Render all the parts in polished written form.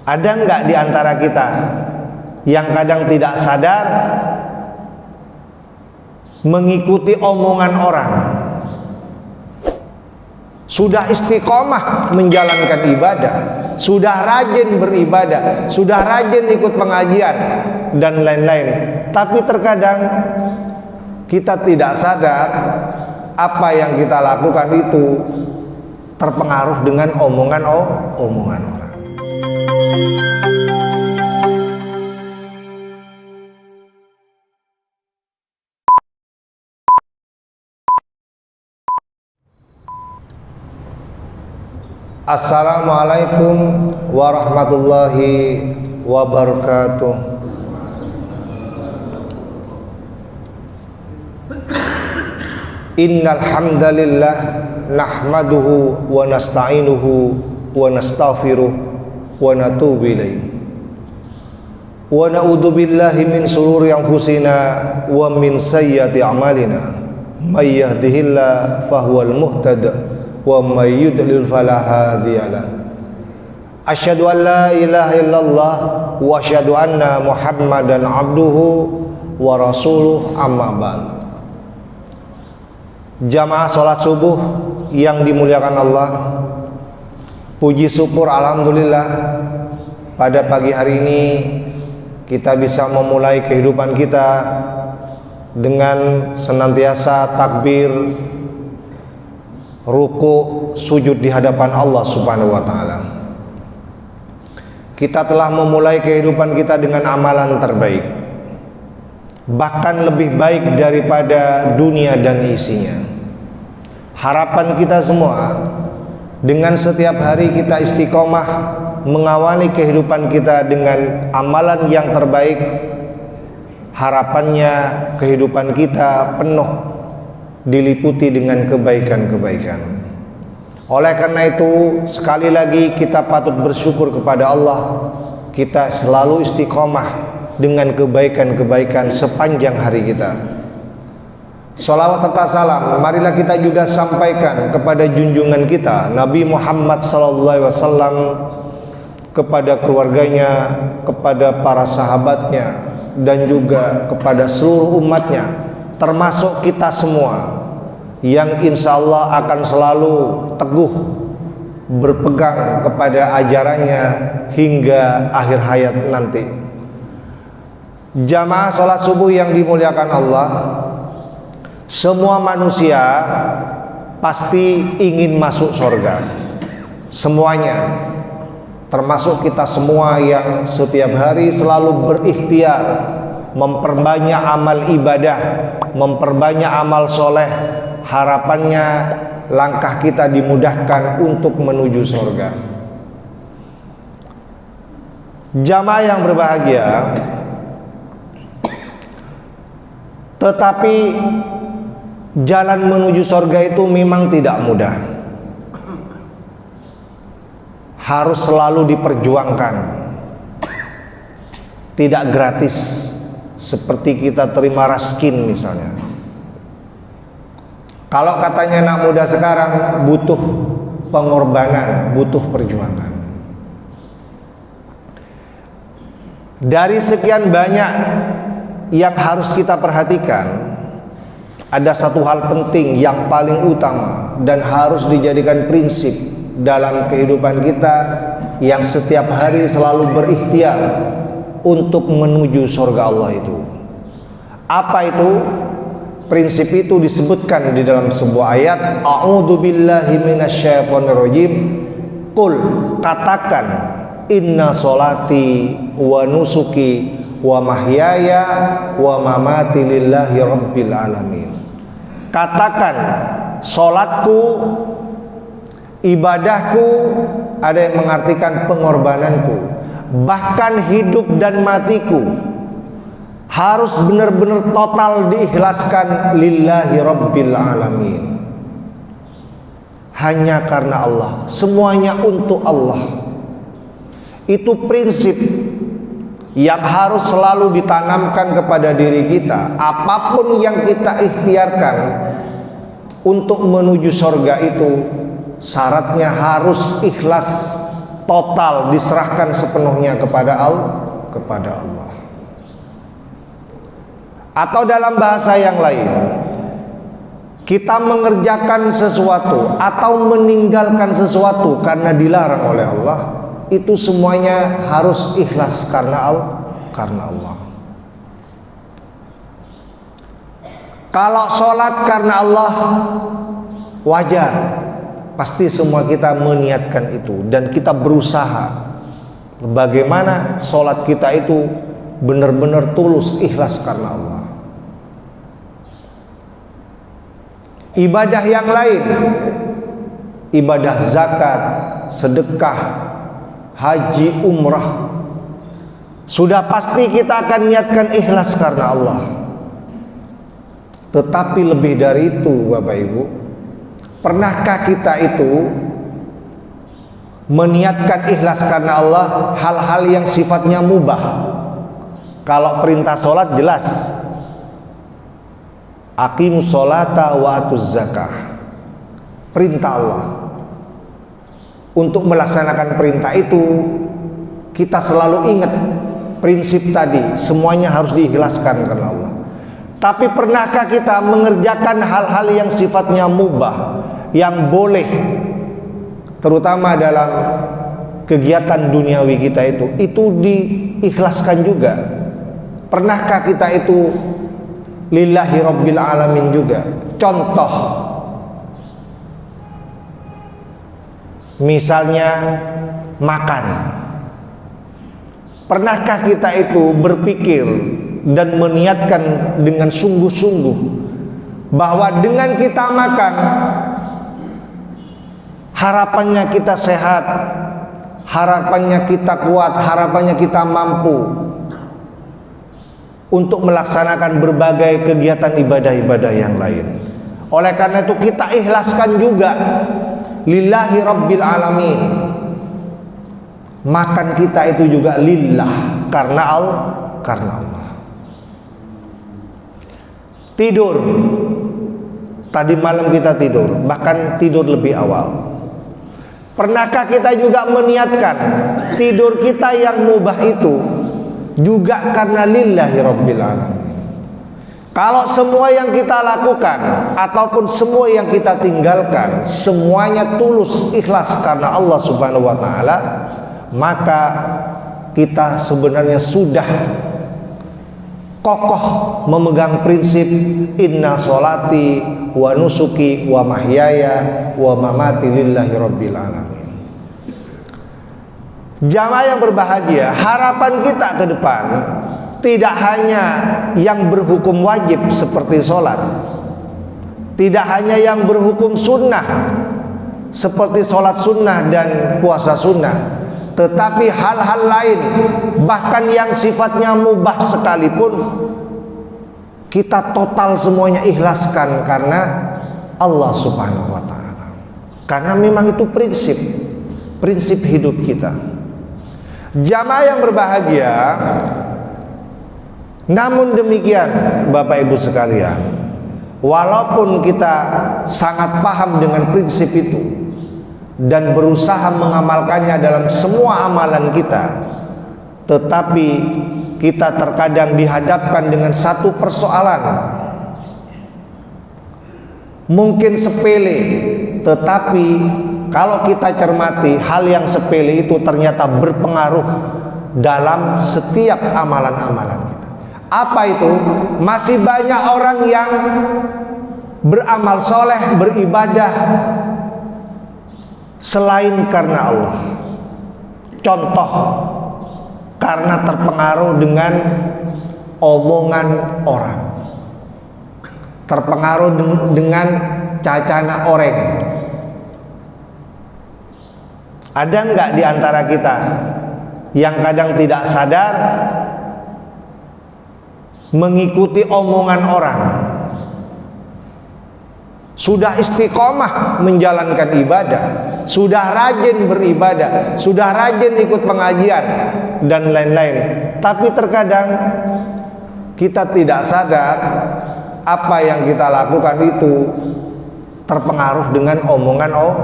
Ada nggak di antara kita yang kadang tidak sadar mengikuti omongan orang? Sudah istiqomah menjalankan ibadah, sudah rajin beribadah, sudah rajin ikut pengajian dan lain-lain, tapi terkadang kita tidak sadar apa yang kita lakukan itu terpengaruh dengan omongan orang. Assalamualaikum warahmatullahi wabarakatuh. Innal hamdalillah nahmaduhu wa nasta'inuhu wa nastaghfiruh wa natubu ilaihi wa na'udzu billahi min shururi anfusina wa min sayyiati a'malina may yahdihillahu fahuwal muhtadi wa may yudlil fala hadiyalah. Asyhadu an la ilaha illallah wa asyhadu anna Muhammadan abduhu wa rasuluh, amma ba'd. Jamaah salat subuh yang dimuliakan Allah, puji syukur alhamdulillah pada pagi hari ini kita bisa memulai kehidupan kita dengan senantiasa takbir, ruku, sujud di hadapan Allah Subhanahu wa taala. Kita telah memulai kehidupan kita dengan amalan terbaik, bahkan lebih baik daripada dunia dan isinya. Harapan kita semua dengan setiap hari kita istiqomah mengawali kehidupan kita dengan amalan yang terbaik, harapannya kehidupan kita penuh diliputi dengan kebaikan-kebaikan. Oleh karena itu, sekali lagi kita patut bersyukur kepada Allah, kita selalu istiqomah dengan kebaikan-kebaikan sepanjang hari kita. Salawat serta salam marilah kita juga sampaikan kepada junjungan kita Nabi Muhammad SAW, kepada keluarganya, kepada para sahabatnya, dan juga kepada seluruh umatnya, termasuk kita semua yang insya Allah akan selalu teguh berpegang kepada ajarannya hingga akhir hayat nanti. Jamaah sholat subuh yang dimuliakan Allah, semua manusia pasti ingin masuk surga, semuanya, termasuk kita semua yang setiap hari selalu berikhtiar memperbanyak amal ibadah, memperbanyak amal soleh. Harapannya langkah kita dimudahkan untuk menuju surga. Jamaah yang berbahagia, tetapi jalan menuju surga itu memang tidak mudah, harus selalu diperjuangkan, tidak gratis seperti kita terima raskin misalnya. Kalau katanya anak muda sekarang butuh pengorbanan, butuh perjuangan. Dari sekian banyak yang harus kita perhatikan, ada satu hal penting yang paling utama dan harus dijadikan prinsip dalam kehidupan kita yang setiap hari selalu berikhtiar untuk menuju surga Allah itu. Apa itu? Prinsip itu disebutkan di dalam sebuah ayat, a'udzubillahi minasyaitonirrajim. Qul, katakan, inna sholati wa nusuki wa mahyaya wa mamati lillahi rabbil alamin. Katakan, sholatku, ibadahku, ada yang mengartikan pengorbananku, bahkan hidup dan matiku harus benar-benar total diikhlaskan lillahi rabbil alamin, hanya karena Allah, semuanya untuk Allah. Itu prinsip yang harus selalu ditanamkan kepada diri kita. Apapun yang kita ikhtiarkan untuk menuju surga itu syaratnya harus ikhlas total diserahkan sepenuhnya kepada Allah. Atau dalam bahasa yang lain, kita mengerjakan sesuatu atau meninggalkan sesuatu karena dilarang oleh Allah, itu semuanya harus ikhlas karena Allah. Kalau sholat karena Allah, wajar, pasti semua kita meniatkan itu, dan kita berusaha bagaimana sholat kita itu benar-benar tulus, ikhlas karena Allah. Ibadah yang lain, ibadah zakat, sedekah, haji, umrah, sudah pasti kita akan niatkan ikhlas karena Allah. Tetapi lebih dari itu, Bapak Ibu, pernahkah kita itu meniatkan ikhlas karena Allah hal-hal yang sifatnya mubah? Kalau perintah sholat jelas, aqimus sholata wa atuz zakah, perintah Allah. Untuk melaksanakan perintah itu, kita selalu ingat prinsip tadi, semuanya harus diikhlaskan karena Allah. Tapi pernahkah kita mengerjakan hal-hal yang sifatnya mubah, yang boleh, terutama dalam kegiatan duniawi kita itu diikhlaskan juga? Pernahkah kita itu lillahi rabbil alamin juga? Contoh, misalnya makan. Pernahkah kita itu berpikir dan meniatkan dengan sungguh-sungguh bahwa dengan kita makan, harapannya kita sehat, harapannya kita kuat, harapannya kita mampu untuk melaksanakan berbagai kegiatan ibadah-ibadah yang lain. Oleh karena itu kita ikhlaskan juga lillahi rabbil alamin. Makan kita itu juga lillah, karena Allah. Tidur, tadi malam kita tidur, bahkan tidur lebih awal. Pernahkah kita juga meniatkan tidur kita yang mubah itu juga karena lillahi rabbil alamin? Kalau semua yang kita lakukan ataupun semua yang kita tinggalkan semuanya tulus ikhlas karena Allah Subhanahu wa taala, maka kita sebenarnya sudah kokoh memegang prinsip inna sholati wa nusuki wa mahyaya wa mamati lillahi rabbil alamin. Jamaah yang berbahagia, harapan kita ke depan tidak hanya yang berhukum wajib seperti sholat, tidak hanya yang berhukum sunnah seperti sholat sunnah dan puasa sunnah, tetapi hal-hal lain, bahkan yang sifatnya mubah sekalipun, kita total semuanya ikhlaskan karena Allah Subhanahu wa ta'ala. Karena memang itu prinsip hidup kita. Jamaah yang berbahagia, namun demikian Bapak Ibu sekalian, walaupun kita sangat paham dengan prinsip itu dan berusaha mengamalkannya dalam semua amalan kita, tetapi kita terkadang dihadapkan dengan satu persoalan, mungkin sepele, tetapi kalau kita cermati, hal yang sepele itu ternyata berpengaruh dalam setiap amalan-amalan kita. Apa itu? Masih banyak orang yang beramal soleh, beribadah selain karena Allah. Contoh, karena terpengaruh dengan omongan orang, terpengaruh dengan cacana orang. Ada enggak di antara kita yang kadang tidak sadar mengikuti omongan orang? Sudah istiqomah menjalankan ibadah, sudah rajin beribadah, sudah rajin ikut pengajian dan lain-lain, tapi terkadang kita tidak sadar apa yang kita lakukan itu terpengaruh dengan omongan orang.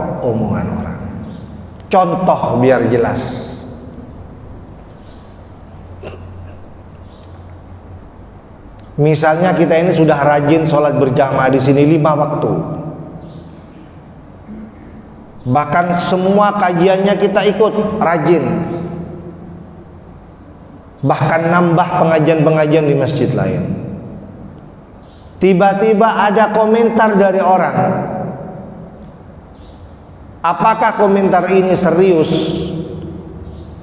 Contoh biar jelas. Misalnya kita ini sudah rajin sholat berjamaah di sini 5 waktu. Bahkan semua kajiannya kita ikut, rajin. Bahkan nambah pengajian-pengajian di masjid lain. Tiba-tiba ada komentar dari orang. Apakah komentar ini serius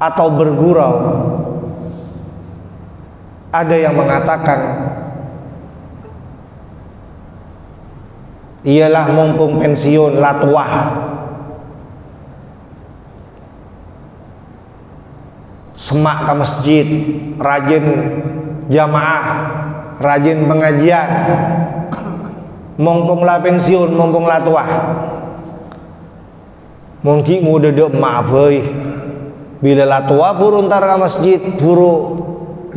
atau bergurau? Ada yang mengatakan, iyalah mumpung pensiun latwah, semak ke masjid, rajin jamaah, rajin pengajian, mumpung lah pensiun, mumpung lah tua. Mungkin muda dek maaf hei, bila lah tua buru ntar ke masjid, buru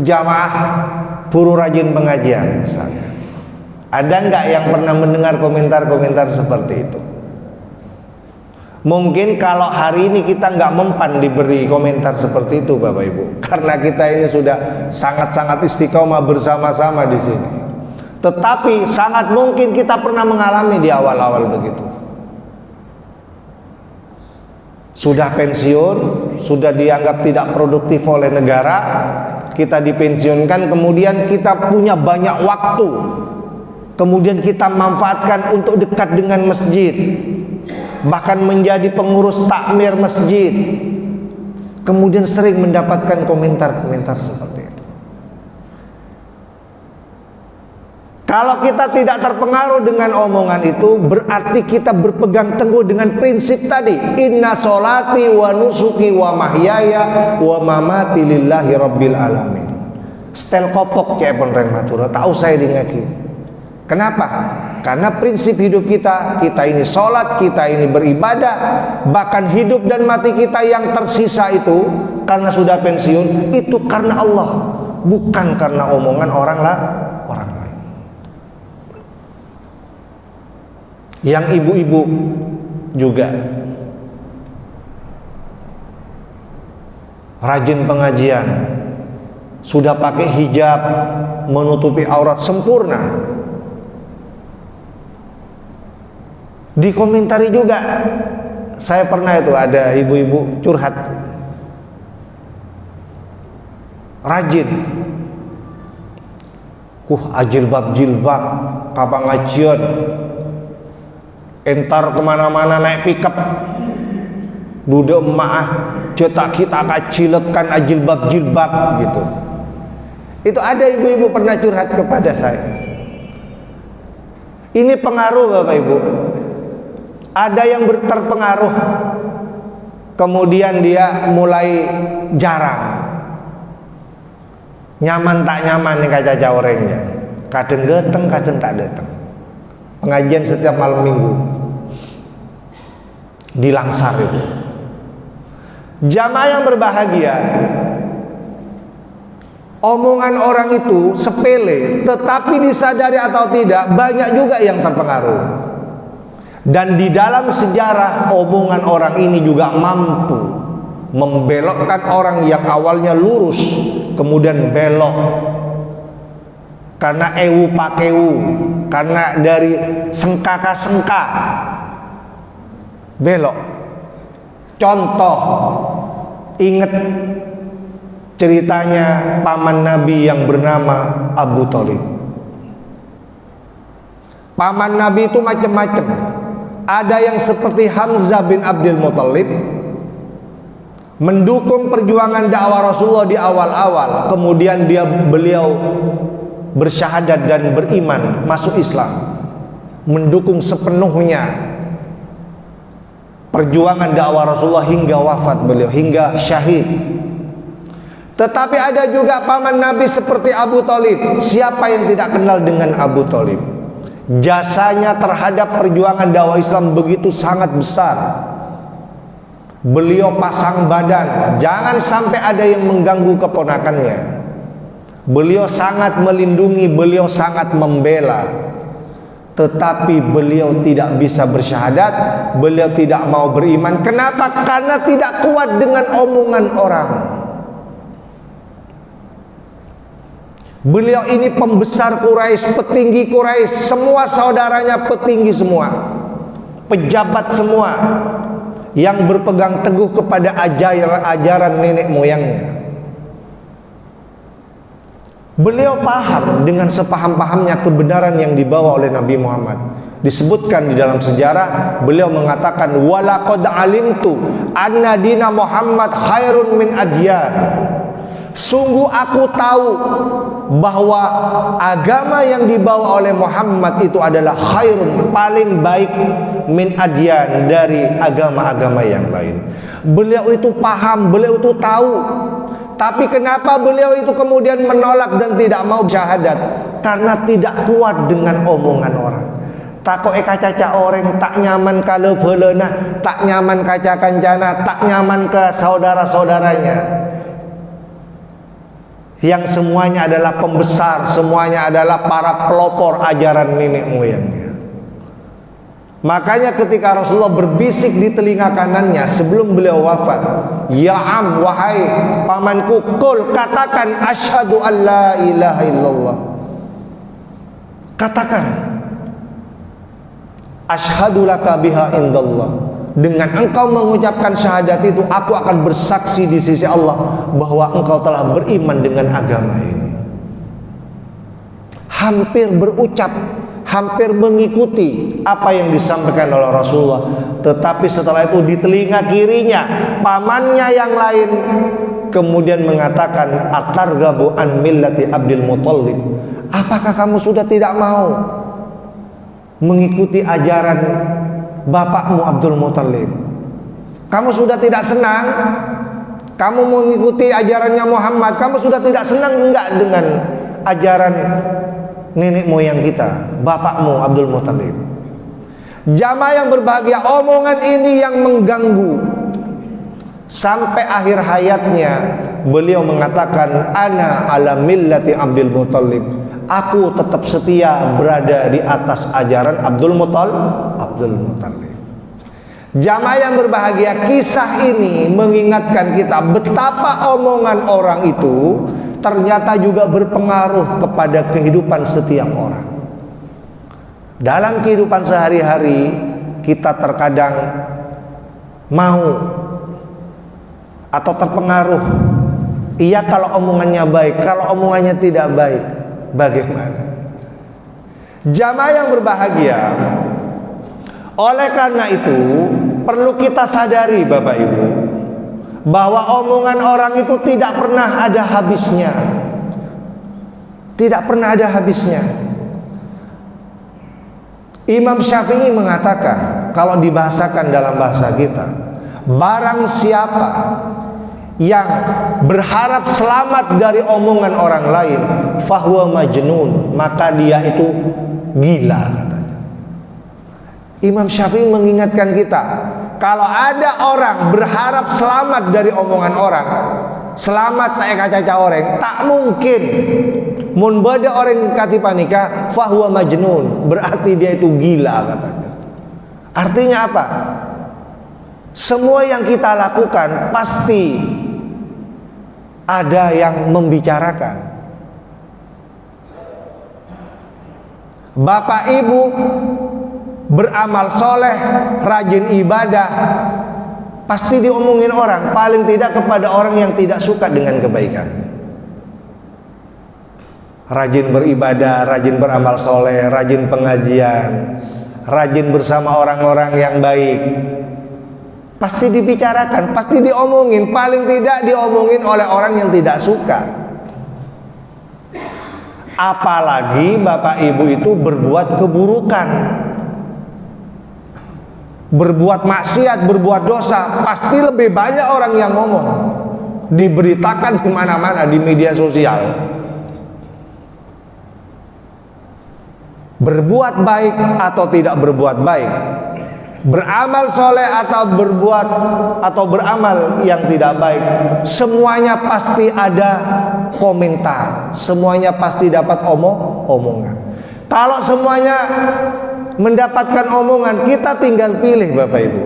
jamaah, buru rajin pengajian misalnya. Ada nggak yang pernah mendengar komentar-komentar seperti itu? Mungkin kalau hari ini kita nggak mempan diberi komentar seperti itu Bapak Ibu, karena kita ini sudah sangat-sangat istiqomah bersama-sama di sini. Tetapi sangat mungkin kita pernah mengalami di awal-awal begitu. Sudah pensiun, sudah dianggap tidak produktif oleh negara, kita dipensiunkan, kemudian kita punya banyak waktu, kemudian kita manfaatkan untuk dekat dengan masjid, bahkan menjadi pengurus takmir masjid, kemudian sering mendapatkan komentar-komentar seperti itu. Kalau kita tidak terpengaruh dengan omongan itu, berarti kita berpegang teguh dengan prinsip tadi, inna sholati wa nusuki wa mahyaya wa mamati lillahi rabbil alamin. Stel kopok kayak penreng matura, tak usah dingaki. Kenapa? Karena prinsip hidup kita ini sholat, kita ini beribadah, bahkan hidup dan mati kita yang tersisa itu karena sudah pensiun, itu karena Allah, bukan karena omongan orang lain. Yang ibu-ibu juga rajin pengajian, sudah pakai hijab menutupi aurat sempurna, dikomentari juga. Saya pernah itu ada ibu-ibu curhat, rajin, jilbab kapan ngajian, entar kemana-mana naik pickup, duduk emak cetak kita kacilekan jilbab gitu. Itu ada ibu-ibu pernah curhat kepada saya. Ini pengaruh Bapak Ibu. Ada yang terpengaruh, kemudian dia mulai jarang, nyaman tak nyaman nih kaca caorengnya, kadang dateng kadang tak dateng. Pengajian setiap malam minggu di Langsar itu. Jamaah yang berbahagia, omongan orang itu sepele, tetapi disadari atau tidak banyak juga yang terpengaruh. Dan di dalam sejarah, omongan orang ini juga mampu membelokkan orang yang awalnya lurus kemudian belok karena ewu pakewu, karena dari sengkaka belok. Contoh, ingat ceritanya paman Nabi yang bernama Abu Thalib. Paman Nabi itu macam-macam. Ada yang seperti Hamzah bin Abdul Muthalib, mendukung perjuangan dakwah Rasulullah di awal-awal, kemudian beliau bersyahadat dan beriman, masuk Islam, mendukung sepenuhnya perjuangan dakwah Rasulullah hingga wafat beliau, hingga syahid. Tetapi ada juga paman Nabi seperti Abu Thalib. Siapa yang tidak kenal dengan Abu Thalib? Jasanya terhadap perjuangan dakwah Islam begitu sangat besar. Beliau pasang badan, jangan sampai ada yang mengganggu keponakannya. Beliau sangat melindungi, beliau sangat membela. tetapi beliau tidak bisa bersyahadat, beliau tidak mau beriman. Kenapa? Karena tidak kuat dengan omongan orang. Beliau ini pembesar Quraisy, petinggi Quraisy, semua saudaranya petinggi semua, pejabat semua yang berpegang teguh kepada ajaran nenek moyangnya. Beliau paham dengan sepaham-pahamnya kebenaran yang dibawa oleh Nabi Muhammad. Disebutkan di dalam sejarah, beliau mengatakan, walaqad alimtu anna dina Muhammad khairun min adyan. Sungguh aku tahu bahwa agama yang dibawa oleh Muhammad itu adalah khairun, paling baik, min adyan, dari agama-agama yang lain. Beliau itu paham, beliau itu tahu. Tapi kenapa beliau itu kemudian menolak dan tidak mau syahadat? Karena tidak kuat dengan omongan orang. Takut kaca orang, tak nyaman kalau belena, tak nyaman kaca kancana, tak nyaman ke saudara-saudaranya. Yang semuanya adalah pembesar, semuanya adalah para pelopor ajaran nenek moyangnya. Makanya ketika Rasulullah berbisik di telinga kanannya sebelum beliau wafat, ya am, wahai pamanku, kul, katakan asyhadu an la ilaha illallah. Katakan asyhadu laka biha indallah. Dengan engkau mengucapkan syahadat itu, aku akan bersaksi di sisi Allah bahwa engkau telah beriman dengan agama ini. Hampir berucap, hampir mengikuti apa yang disampaikan oleh Rasulullah. Tetapi setelah itu di telinga kirinya, pamannya yang lain kemudian mengatakan, atargabu an millati Abdul Muthalib. Apakah kamu sudah tidak mau mengikuti ajaran bapakmu Abdul Muthalib? Kamu sudah tidak senang? Kamu mengikuti ajarannya Muhammad? Kamu sudah tidak senang enggak dengan ajaran nenek moyang kita, bapakmu Abdul Muthalib? Jamaah yang berbahagia, omongan ini yang mengganggu. Sampai akhir hayatnya beliau mengatakan, ana ala millati Abdul Muthalib. Aku tetap setia berada di atas ajaran Abdul Muthalib. Jamaah yang berbahagia, kisah ini mengingatkan kita betapa omongan orang itu ternyata juga berpengaruh kepada kehidupan setiap orang. Dalam kehidupan sehari-hari kita terkadang mau atau terpengaruh. Iya kalau omongannya baik, kalau omongannya tidak baik, bagaimana? Jamaah yang berbahagia, oleh karena itu perlu kita sadari Bapak Ibu, bahwa omongan orang itu tidak pernah ada habisnya. Tidak pernah ada habisnya. Imam Syafi'i mengatakan, kalau dibahasakan dalam bahasa kita, barang siapa yang berharap selamat dari omongan orang lain, fahuwa majnun, maka dia itu gila, katanya. Imam Syafi'i mengingatkan kita, kalau ada orang berharap selamat dari omongan orang, selamat tak kaca orang, tak mungkin. Mun bada orang kati panika, fahuwa majnun, berarti dia itu gila, katanya. Artinya apa? Semua yang kita lakukan pasti ada yang membicarakan. Bapak Ibu beramal soleh, rajin ibadah, pasti diomongin orang, paling tidak kepada orang yang tidak suka dengan kebaikan. Rajin beribadah, rajin beramal soleh, rajin pengajian, rajin bersama orang-orang yang baik, pasti dibicarakan, pasti diomongin, paling tidak diomongin oleh orang yang tidak suka. Apalagi Bapak Ibu itu berbuat keburukan, berbuat maksiat, berbuat dosa, pasti lebih banyak orang yang ngomong, diberitakan di mana-mana di media sosial. Berbuat baik atau tidak berbuat baik, beramal soleh atau beramal yang tidak baik, semuanya pasti ada komentar, semuanya pasti dapat omongan. Kalau semuanya mendapatkan omongan, kita tinggal pilih Bapak Ibu.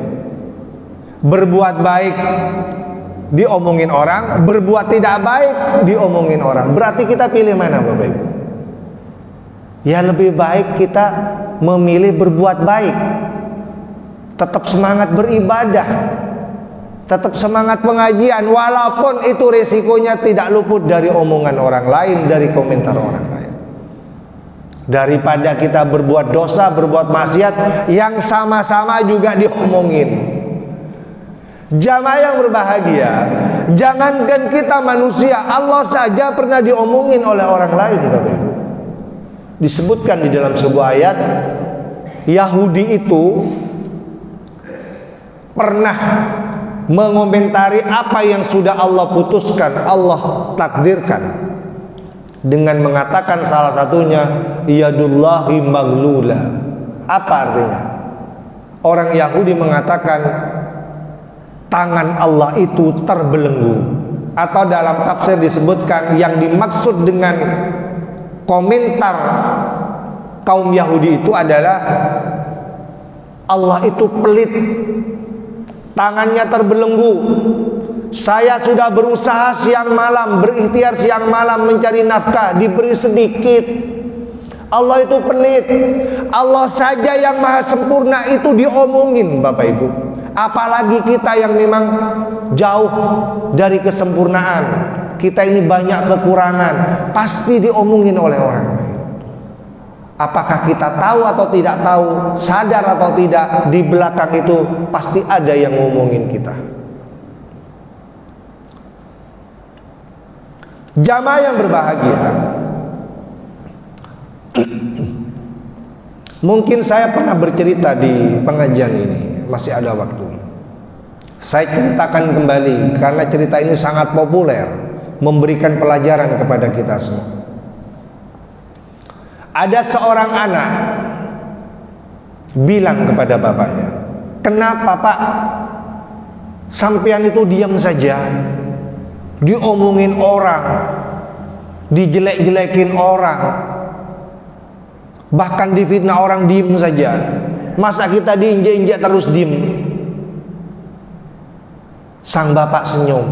Berbuat baik diomongin orang, berbuat tidak baik diomongin orang. Berarti kita pilih mana Bapak Ibu? Ya lebih baik kita memilih berbuat baik, tetap semangat beribadah, tetap semangat pengajian, walaupun itu resikonya tidak luput dari omongan orang lain, dari komentar orang lain. Daripada kita berbuat dosa, berbuat maksiat yang sama-sama juga diomongin. Jamaah yang berbahagia, jangankan kita manusia, Allah saja pernah diomongin oleh orang lain Bapak Ibu. Disebutkan di dalam sebuah ayat, Yahudi itu pernah mengomentari apa yang sudah Allah putuskan, Allah takdirkan, dengan mengatakan salah satunya yadullahi maglula. Apa artinya? Orang Yahudi mengatakan tangan Allah itu terbelenggu, atau dalam tafsir disebutkan yang dimaksud dengan komentar kaum Yahudi itu adalah Allah itu pelit, tangannya terbelenggu. Saya sudah berusaha siang malam, berikhtiar siang malam mencari nafkah, diberi sedikit. Allah itu pelit. Allah saja yang maha sempurna itu diomongin Bapak Ibu. Apalagi kita yang memang jauh dari kesempurnaan. Kita ini banyak kekurangan, pasti diomongin oleh orang lain. Apakah kita tahu atau tidak tahu, sadar atau tidak, di belakang itu pasti ada yang ngomongin kita. Jamaah yang berbahagia, mungkin saya pernah bercerita di pengajian ini, masih ada waktu. Saya ceritakan kembali karena cerita ini sangat populer, memberikan pelajaran kepada kita semua. Ada seorang anak bilang kepada bapaknya, "Kenapa Pak, sampean itu diam saja? Diomongin orang, dijelek-jelekin orang, bahkan difitnah orang, diem saja. Masa kita diinjak-injak terus diem?" Sang bapak senyum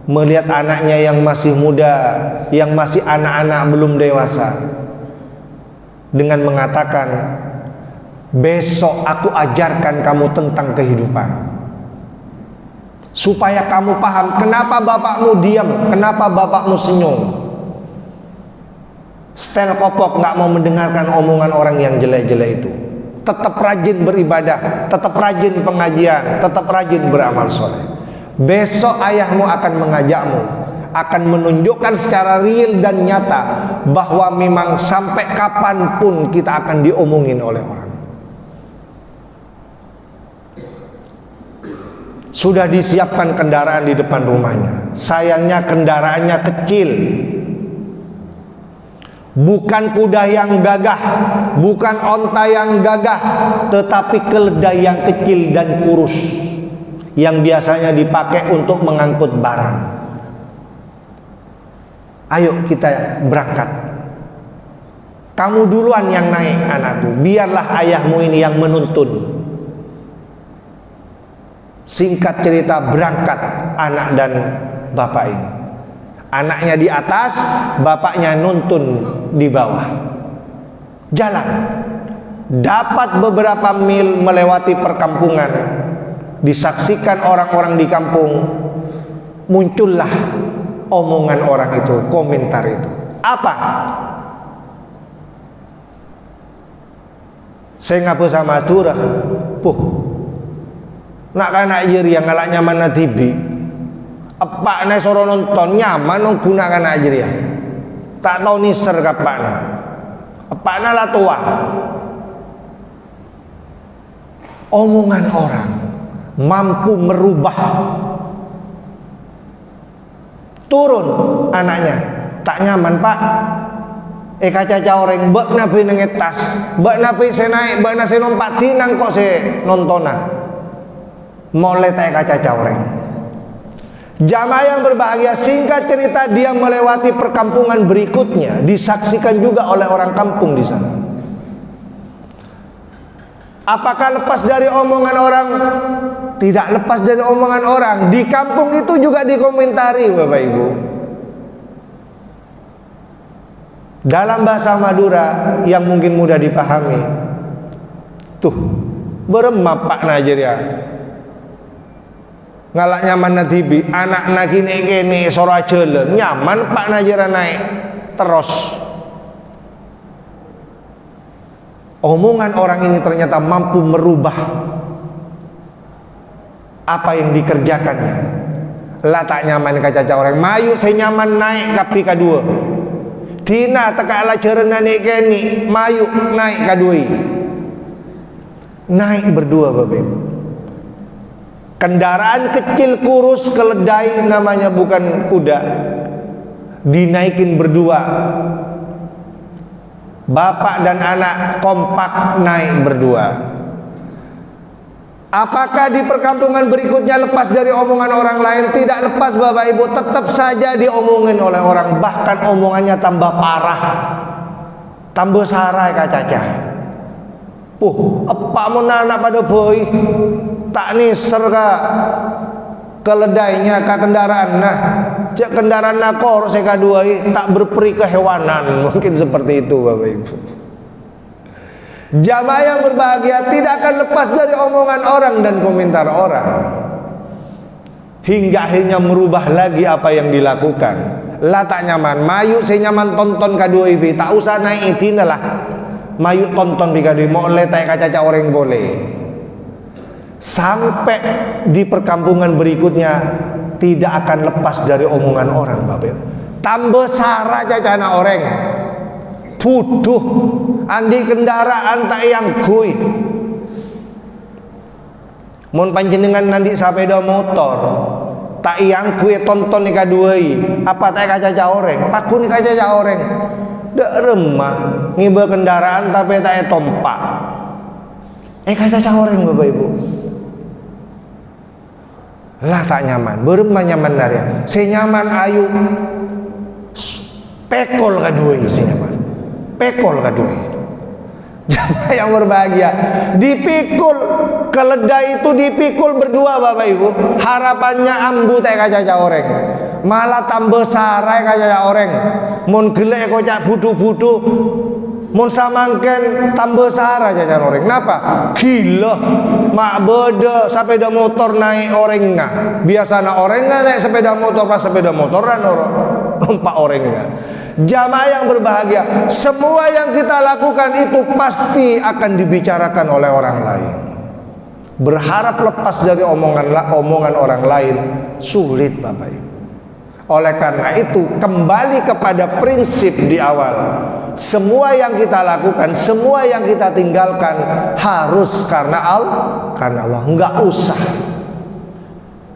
melihat anaknya yang masih muda, yang masih anak-anak belum dewasa, dengan mengatakan, "Besok aku ajarkan kamu tentang kehidupan, supaya kamu paham kenapa bapakmu diam, kenapa bapakmu senyum. Setel kopok, gak mau mendengarkan omongan orang yang jelek-jelek itu. Tetap rajin beribadah, tetap rajin pengajian, tetap rajin beramal soleh. Besok ayahmu akan mengajakmu, akan menunjukkan secara real dan nyata bahwa memang sampai kapanpun kita akan diomongin oleh orang." Sudah disiapkan kendaraan di depan rumahnya. Sayangnya kendaraannya kecil, bukan kuda yang gagah, bukan onta yang gagah, tetapi keledai yang kecil dan kurus yang biasanya dipakai untuk mengangkut barang. "Ayo kita berangkat. Kamu duluan yang naik anakku, biarlah ayahmu ini yang menuntun." Singkat cerita, berangkat anak dan bapak ini. Anaknya di atas, bapaknya nuntun di bawah. Jalan. Dapat beberapa mil melewati perkampungan, disaksikan orang-orang di kampung, muncullah omongan orang itu, komentar itu. Apa? Saya ngapu sama turah, nak kana ajir yang ngalak nyaman na TV. Apa na soro nonton nyaman nong gunakan ajir ya. Tak tahu niser kapan. Apa na lah tua. Omongan orang mampu merubah. Turun anaknya, tak nyaman Pak. Kaca orang bak napi nengetas, bak napi saya naik, bak nasi nompat tinang kok saya nontona. Mulai tak kaca orang. Jamaah yang berbahagia, singkat cerita dia melewati perkampungan berikutnya, disaksikan juga oleh orang kampung di sana. Apakah lepas dari omongan orang? Tidak lepas dari omongan orang. Di kampung itu juga dikomentari, Bapak Ibu. Dalam bahasa Madura yang mungkin mudah dipahami. Tuh, beremap Pak Najir ya. Ngalak nyaman na tibi, anak na kini sora jalan, nyaman Pak Najir naik terus. Omongan orang ini ternyata mampu merubah apa yang dikerjakannya. Lah tak nyaman kaca orang, mayu saya nyaman naik kapi kedua. Tina teka ala cerena naik keni, mayu naik kadui. Naik berdua Bapak Ibu. Kendaraan kecil kurus keledai namanya bukan kuda. Dinaikin berdua. Bapak dan anak kompak naik berdua. Apakah di perkampungan berikutnya lepas dari omongan orang lain? Tidak lepas Bapak Ibu, tetap saja diomongin oleh orang. Bahkan omongannya tambah parah, tambah sarai kacaca. Apa mau anak pada boy? Tak niser ka keledainya ka kendaraan. Nah, cek kendaraan nakor saya kaduai tak berperi kehewanan. Mungkin seperti itu Bapak Ibu. Jamaah yang berbahagia tidak akan lepas dari omongan orang dan komentar orang, hingga akhirnya merubah lagi apa yang dilakukan. Lah tak nyaman, mayu saya nyaman tonton kadua ibi, tak usah naik itina lah. Mayu tonton di kadua, mau letak kaca orang boleh. Sampai di perkampungan berikutnya tidak akan lepas dari omongan orang Bapak. Tambah sara cacana orang. Puduh andi kendaraan tak yang kui. Mun panjenengan nanti sepeda motor tak yang kui tonton ni kaduai. Apa tak kaca orang? Paku ni kaca orang. Dak remah ngiba kendaraan tapi tak tompak. Kaca orang Bapak Ibu. Lah tak nyaman, beremah nyaman dari. Saya nyaman ayu pekol kaduai saya nyaman. Pekol kadui. Jamaah yang berbahagia, dipikul keledai itu dipikul berdua Bapak Ibu. Harapannya ambu teh kaca orang, malah tambah sarai kaca orang. Mun gelek kocak budu-budu, mun samangken tambah sarai kaca orang. Kenapa? Gila, mak beda sepeda motor naik orang nggak. Biasanya orang nggak naik sepeda motor pas sepeda motoran orang, empat orang nggak. Jamaah yang berbahagia, semua yang kita lakukan itu pasti akan dibicarakan oleh orang lain. Berharap lepas dari omongan orang lain sulit Bapak Ibu. Oleh karena itu kembali kepada prinsip di awal. Semua yang kita lakukan, semua yang kita tinggalkan harus karena Allah. Enggak usah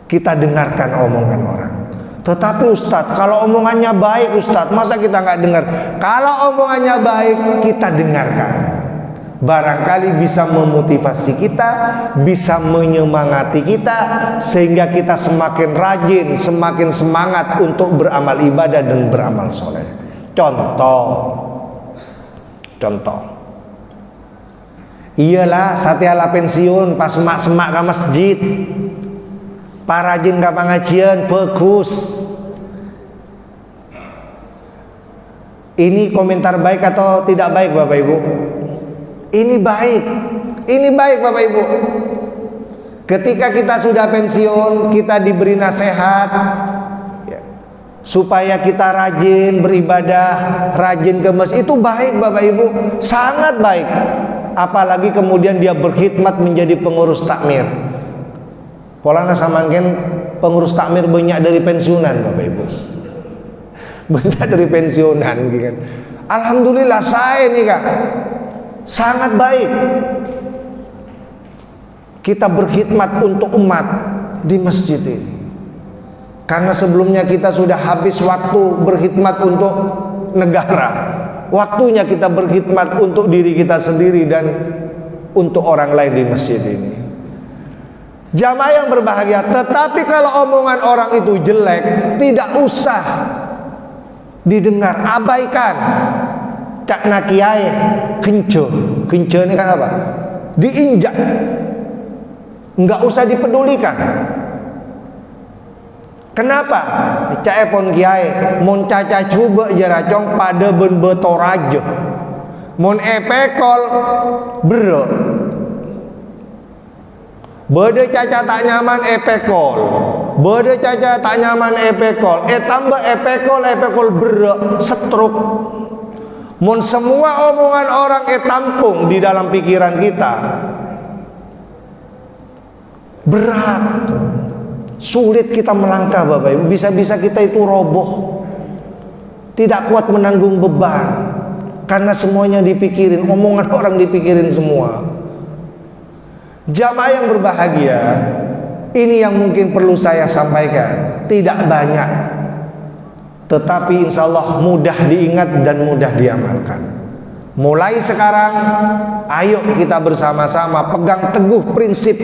kita dengarkan omongan orang. Tetapi Ustadz, kalau omongannya baik Ustadz, masa kita nggak dengar? Kalau omongannya baik, kita dengarkan. Barangkali bisa memotivasi kita, bisa menyemangati kita, sehingga kita semakin rajin, semakin semangat untuk beramal ibadah dan beramal soleh. Contoh. Iyalah, satiala pensiun pas semak-semak ke masjid. Parajin ke pengajian bagus. Ini komentar baik atau tidak baik Bapak Ibu? Ini baik. Ini baik Bapak Ibu. Ketika kita sudah pensiun, kita diberi nasihat ya, supaya kita rajin beribadah, rajin ke masjid. Itu baik Bapak Ibu, sangat baik. Apalagi kemudian dia berkhidmat menjadi pengurus takmir. Polana samangken pengurus takmir banyak dari pensiunan Bapak Ibu. Banyak dari pensiunan gitu kan. Alhamdulillah saya nih Kak, sangat baik. Kita berkhidmat untuk umat di masjid ini. Karena sebelumnya kita sudah habis waktu berkhidmat untuk negara. Waktunya kita berkhidmat untuk diri kita sendiri dan untuk orang lain di masjid ini. Jamaah yang berbahagia, tetapi kalau omongan orang itu jelek, tidak usah didengar, abaikan. Cak nakiai kenco ini kan apa? diinjak, nggak usah dipedulikan. Kenapa? Caepon kiai mon caca coba jaracong pada ben betorajo, mon epekol bro. Bede caca tak nyaman epekol, bede caca tak nyaman epekol, tambah epekol bro setruk. Mon semua omongan orang tampung di dalam pikiran kita, berat, sulit kita melangkah Bapak Ibu. Bisa-bisa kita itu roboh, tidak kuat menanggung beban, karena semuanya dipikirin, omongan orang dipikirin semua. Jamaah yang berbahagia, ini yang mungkin perlu saya sampaikan. Tidak banyak, tetapi insya Allah mudah diingat dan mudah diamalkan. Mulai sekarang, ayo kita bersama-sama pegang teguh prinsip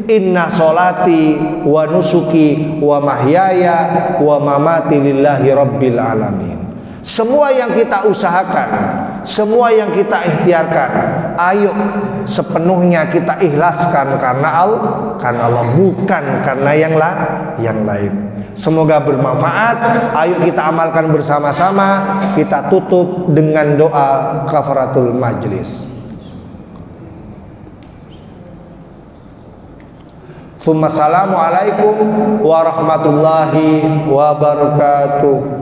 inna sholati wa nusuki wa mahyaya wa mamati lillahi rabbil alamin. Semua yang kita usahakan, semua yang kita ikhtiarkan, ayo sepenuhnya kita ikhlaskan karena Allah, bukan karena yang lain. Semoga bermanfaat. Ayo kita amalkan bersama-sama. Kita tutup dengan doa kafaratul majlis. Assalamualaikum warahmatullahi wabarakatuh.